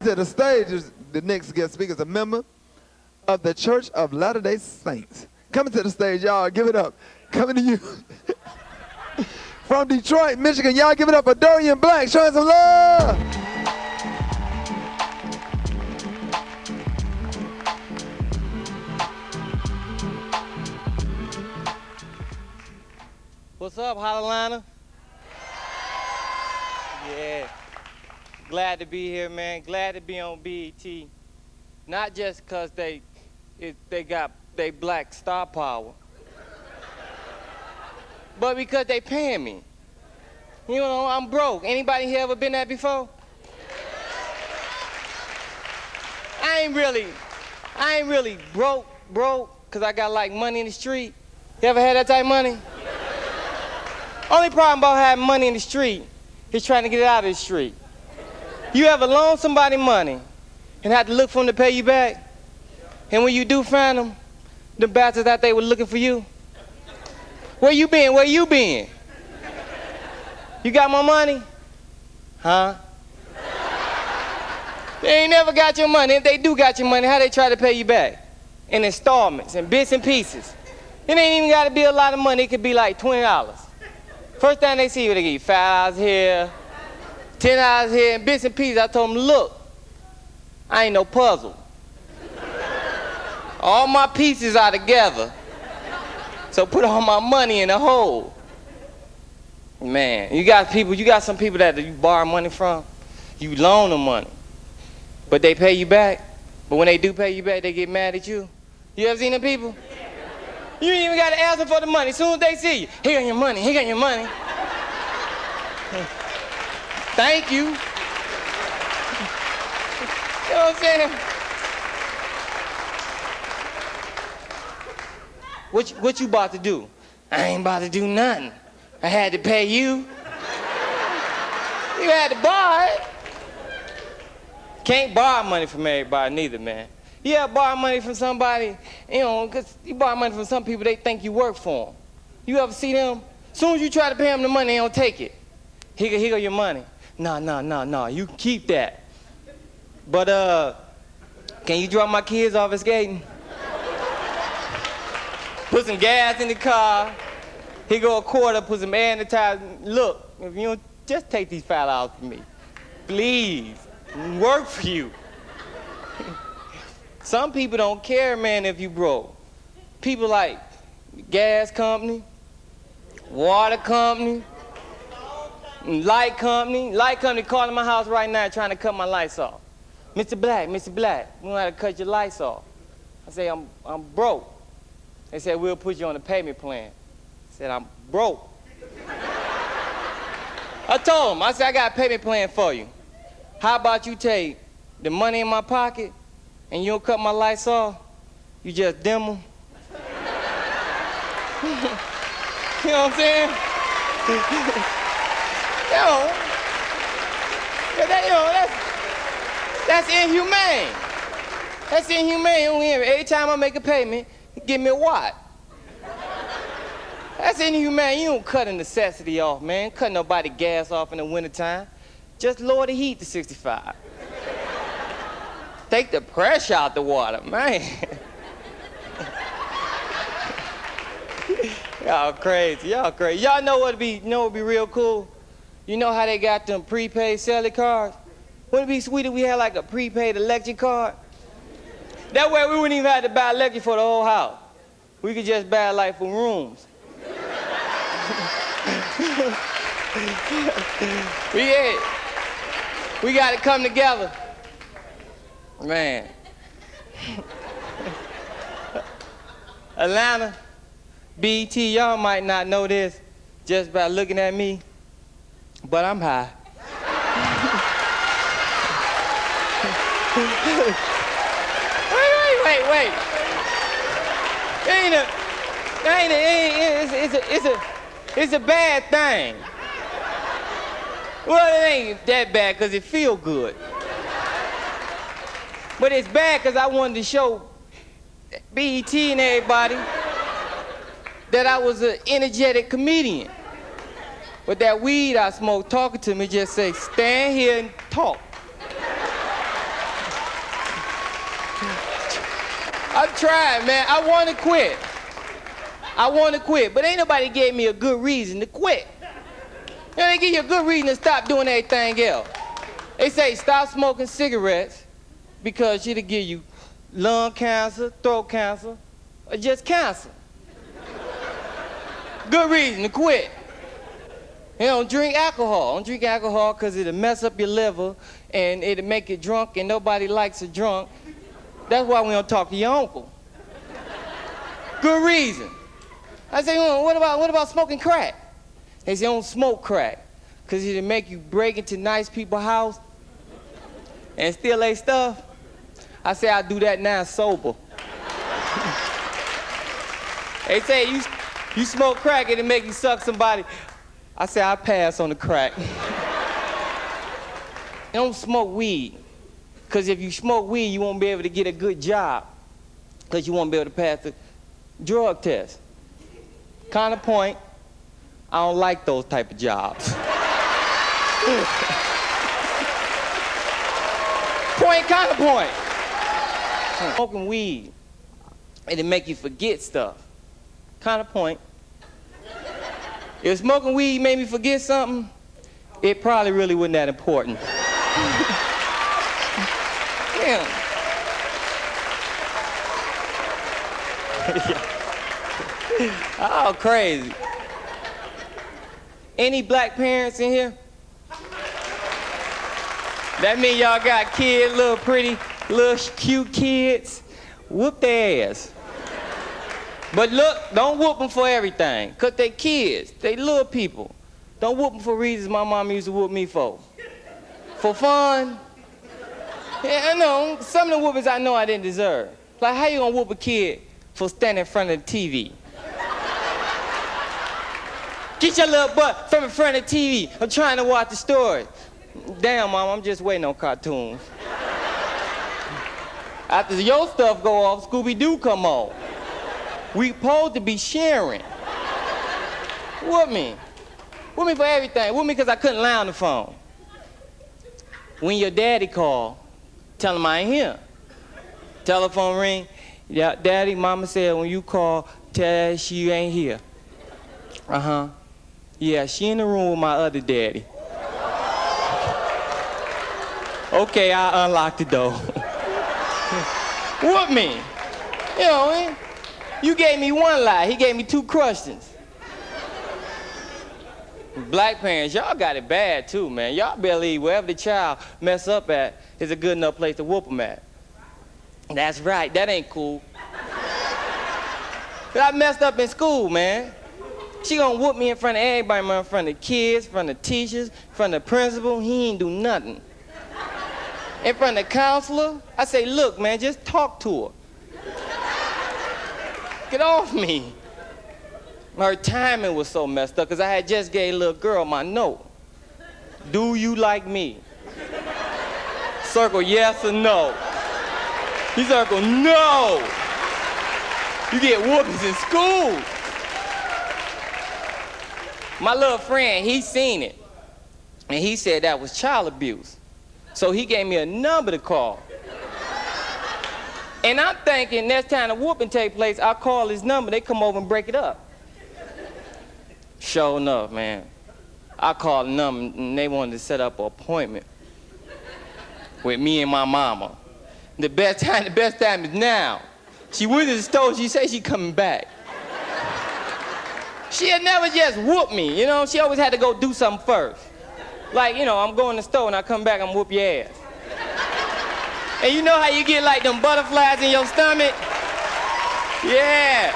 To the stage is the next guest speaker is a member of the Church of Latter-day Saints. Coming to the stage, y'all, give it up. Coming to you from Detroit, Michigan, y'all give it up for Dorian Black, showing some love. What's up, Hollyliner? Yeah. Glad to be here, man. Glad to be on BET. Not just because they got they black star power, but because they paying me. You know, I'm broke. Anybody here ever been there before? I ain't really broke, because I got like money in the street. You ever had that type of money? Only problem about having money in the street is trying to get it out of the street. You ever loan somebody money and have to look for them to pay you back? And when you do find them, the bastards out there were looking for you. Where you been? Where you been? You got my money? Huh? They ain't never got your money. If they do got your money, how they try to pay you back? In installments and bits and pieces. It ain't even got to be a lot of money. It could be like $20. First time they see you, they give you $5 here, $10 here, and bits and pieces. I told them, look, I ain't no puzzle. All my pieces are together. So put all my money in a hole. Man, you got some people that you borrow money from, you loan them money, but they pay you back. But when they do pay you back, they get mad at you. You ever seen them people? You ain't even got to ask them for the money. As soon as they see you, here got your money, here got your money. Thank you. You know what I'm saying? What you about to do? I ain't about to do nothing. I had to pay you. You had to borrow it. Can't borrow money from everybody neither, man. You ever borrow money from somebody, you know, because you borrow money from some people, they think you work for them. You ever see them? As soon as you try to pay them the money, they don't take it. Here go your money. No, you can keep that. But, can you drop my kids off at skating? Put some gas in the car. Here go a quarter, put some air in the tires. Look, if you don't, just take these $5 from me. Please, work for you. Some people don't care, man, if you broke. People like gas company, water company, light company. Light company calling my house right now trying to cut my lights off. Mr. Black, we know how to cut your lights off. I say, I'm broke. They said, we'll put you on a payment plan. I said, I'm broke. I told them, I said, I got a payment plan for you. How about you take the money in my pocket and you don't cut my lights off, you just dim them. You know what I'm saying? That's inhumane. That's inhumane. Every time I make a payment, give me a watt. That's inhumane. You don't cut a necessity off, man. Cut nobody gas off in the wintertime. Just lower the heat to 65. Take the pressure out the water, man. Y'all crazy. Y'all know what would be real cool? You know how they got them prepaid cellular cards? Wouldn't it be sweet if we had like a prepaid electric card? That way we wouldn't even have to buy electric for the whole house. We could just buy like for rooms. We got to come together. Man. Atlanta, BET, y'all might not know this just by looking at me, but I'm high. Wait. It's a bad thing. Well, it ain't that bad because it feel good. But it's bad because I wanted to show BET and everybody that I was an energetic comedian. But that weed I smoked talking to me just say, stand here and talk. I'm trying, man. I want to quit. But ain't nobody gave me a good reason to quit. They give you a good reason to stop doing everything else. They say stop smoking cigarettes because it'll give you lung cancer, throat cancer, or just cancer. Good reason to quit. Don't drink alcohol. Don't drink alcohol because it'll mess up your liver and it'll make you drunk, and nobody likes a drunk. That's why we don't talk to your uncle. Good reason. I say, what about smoking crack? They say, don't smoke crack because it'll make you break into nice people's house and steal their stuff. I say, I do that now sober. They say, you smoke crack, it'll make you suck somebody. I say, I pass on the crack. Don't smoke weed, because if you smoke weed, you won't be able to get a good job, because you won't be able to pass the drug test. Counterpoint, I don't like those type of jobs. Counterpoint. Smoking weed, it'll make you forget stuff. Counterpoint. If smoking weed made me forget something, it probably really wasn't that important. Damn. Oh, crazy. Any black parents in here? That mean y'all got kids, little pretty, little cute kids? Whoop their ass. But look, don't whoop them for everything, because they kids, they little people. Don't whoop them for reasons my mom used to whoop me for. For fun. Yeah, I know, some of the whoopings I know I didn't deserve. Like, how you gonna whoop a kid for standing in front of the TV? Get your little butt from in front of the TV. I'm trying to watch the story. Damn, Mom, I'm just waiting on cartoons. After your stuff go off, Scooby-Doo come on. We supposed to be sharing. Whoop me. Whoop me for everything. Whoop me because I couldn't lie on the phone. When your daddy call, tell him I ain't here. Telephone ring. Yeah, Daddy, Mama said when you call, tell her she ain't here. Uh-huh. Yeah, she in the room with my other daddy. Okay, I unlocked the door. Whoop me. You know, you gave me one lie, he gave me two questions. Black parents, y'all got it bad too, man. Y'all believe wherever the child mess up at is a good enough place to whoop them at. That's right, that ain't cool. I messed up in school, man. She gonna whoop me in front of everybody, man, in front of the kids, in front of teachers, in front of the principal. He ain't do nothing. In front of the counselor, I say, look, man, just talk to her. Get off me. Her timing was so messed up because I had just gave a little girl my note. Do you like me? Circle yes or no. He circled no. You get whoopings in school. My little friend, he seen it. And he said that was child abuse. So he gave me a number to call. And I'm thinking next time the whooping take place, I'll call his number, they come over and break it up. Sure enough, man. I called the number and they wanted to set up an appointment with me and my mama. The best time is now. She went to the store, she said she coming back. She had never just whooped me, you know? She always had to go do something first. Like, you know, I'm going to the store and I come back, I'm whoop your ass. And you know how you get like them butterflies in your stomach? Yeah.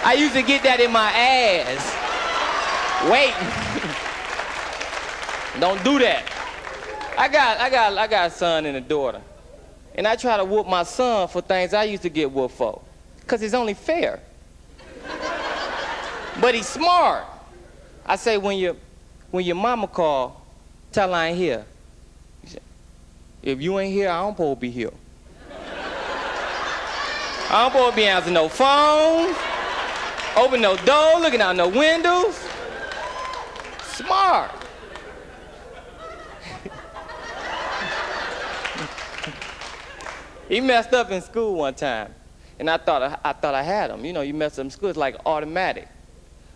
I used to get that in my ass. Wait. Don't do that. I got a son and a daughter. And I try to whoop my son for things I used to get whooped for. Because it's only fair. But he's smart. I say, when your mama call, tell her I ain't here. He said, if you ain't here, I don't supposed to be here. I don't supposed to be answering no phones, open no door, looking out no windows. Smart. He messed up in school one time, and I thought I had him. You know, you mess up in school, it's like automatic.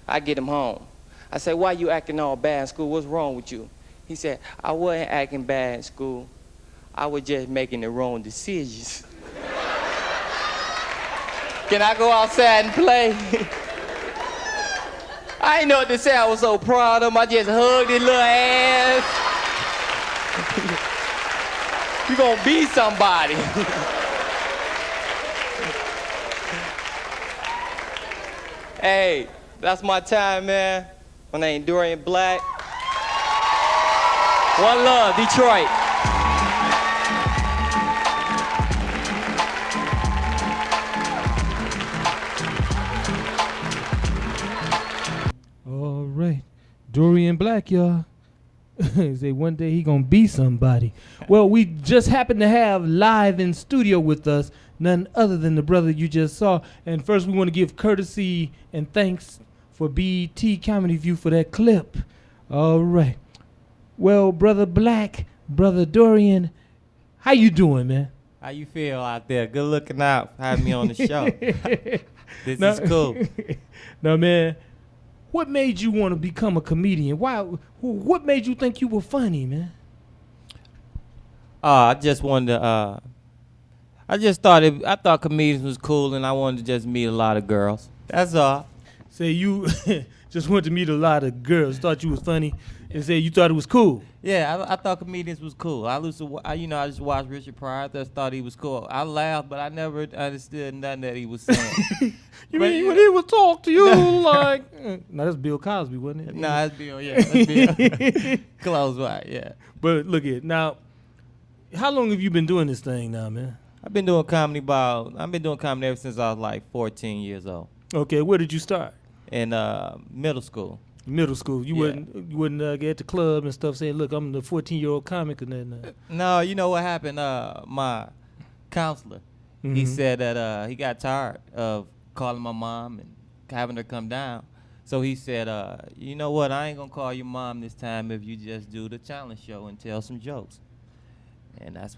I get him home. I say, why you acting all bad in school? What's wrong with you? He said, I wasn't acting bad in school. I was just making the wrong decisions. Can I go outside and play? I didn't know what to say. I was so proud of him. I just hugged his little ass. You gonna be somebody. Hey, that's my time, man. My name Dorian Black. One love, Detroit. All right. Dorian Black, y'all. Say one day he gonna be somebody. Well, we just happen to have live in studio with us none other than the brother you just saw. And first we want to give courtesy and thanks for BET Comedy View for that clip. All right. Well, Brother Black, Brother Dorian, how you doing, man? How you feel out there? Good looking out. Having me on the show. This is cool. Now, man, what made you want to become a comedian? Why? What made you think you were funny, man? I just wanted to, I thought comedians was cool, and I wanted to just meet a lot of girls. That's all. Say you just wanted to meet a lot of girls, thought you was funny, and say you thought it was cool. Yeah, I thought comedians was cool. I just watched Richard Pryor. I just thought he was cool. I laughed, but I never understood nothing that he was saying. You mean when he would talk to you like? No, that's Bill Cosby, wasn't it? No, that's Bill. Yeah, that's Bill. Close by. Yeah. But look at now. How long have you been doing this thing now, man? I've been doing comedy ever since I was like 14 years old. Okay, where did you start? In middle school. Middle school. You wouldn't get at the club and stuff saying, "Look, I'm the 14-year-old comic," and then. No, you know what happened? My counselor, he said that he got tired of calling my mom and having her come down. So he said, you know what? I ain't gonna call your mom this time if you just do the challenge show and tell some jokes. And that's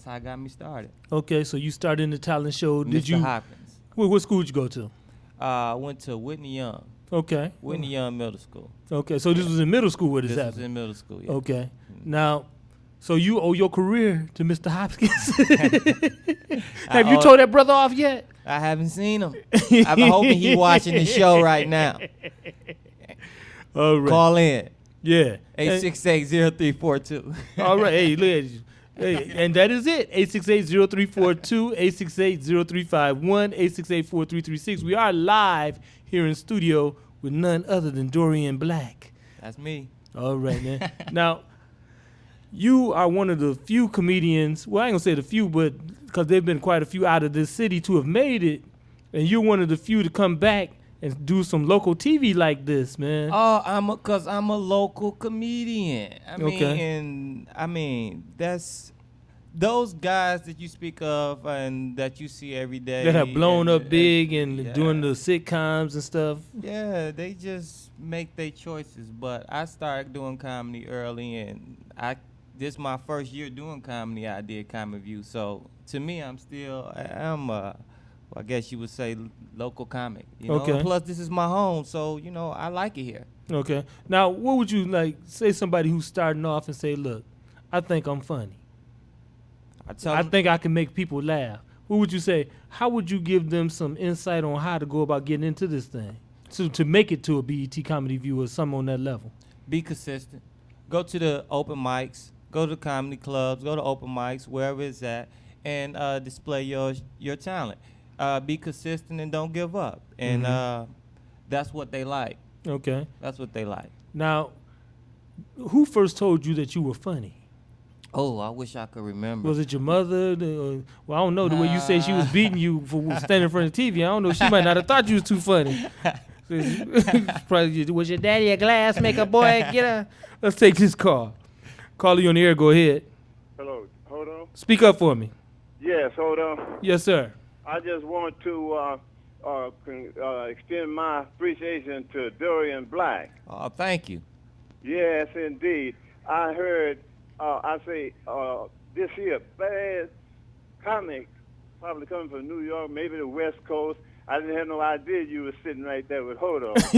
how got me started. Okay, so you started in the talent show. Did Mr. you? Hopkins. What school did you go to? I went to Whitney Young. Okay. Whitney Young Middle School. Okay, so this was in middle school where this This happened? was in middle school, yeah. Okay. Now, so you owe your career to Mr. Hopkins. Have you told that brother off yet? I haven't seen him. I'm hoping he's watching the show right now. All right. Call in. Yeah. 868-0342. All right. Hey, look at you. Hey, and that is it. 868-0342, 868-0351, 868-4336. We are live here in studio with none other than Dorian Black. That's me. All right, man. Now, you are one of the few comedians, well, I ain't going to say the few, but because there have been quite a few out of this city to have made it, and you're one of the few to come back and do some local TV like this, man. Oh, because I'm a local comedian. I mean, that's those guys that you speak of and that you see every day. That have blown up big and doing the sitcoms and stuff. Yeah, they just make their choices. But I started doing comedy early, and this is my first year doing comedy. I did Comedy View, so to me, I guess you would say local comic. You know? Okay. Plus, this is my home, so I like it here. Okay. Now, what would you say somebody who's starting off and say, "Look, I think I'm funny. I think I can make people laugh." What would you say? How would you give them some insight on how to go about getting into this thing, to make it to a BET Comedy View or something on that level? Be consistent. Go to the open mics. Go to comedy clubs. Go to open mics, wherever it's at, and display your talent. Be consistent and don't give up. And that's what they like. Okay. That's what they like. Now, who first told you that you were funny? Oh, I wish I could remember. Was it your mother? Well, I don't know. The way you say she was beating you for standing in front of the TV, I don't know. She might not have thought you was too funny. Probably, was your daddy a glass maker, boy? Get her. Let's take this call. Caller, you on the air. Go ahead. Hello, Hodo? Speak up for me. Yes, Hodo. Yes, sir. I just want to extend my appreciation to Dorian Black. Oh, thank you. Yes, indeed. I heard, this here bad comic probably coming from New York, maybe the West Coast. I didn't have no idea you were sitting right there with Hodo.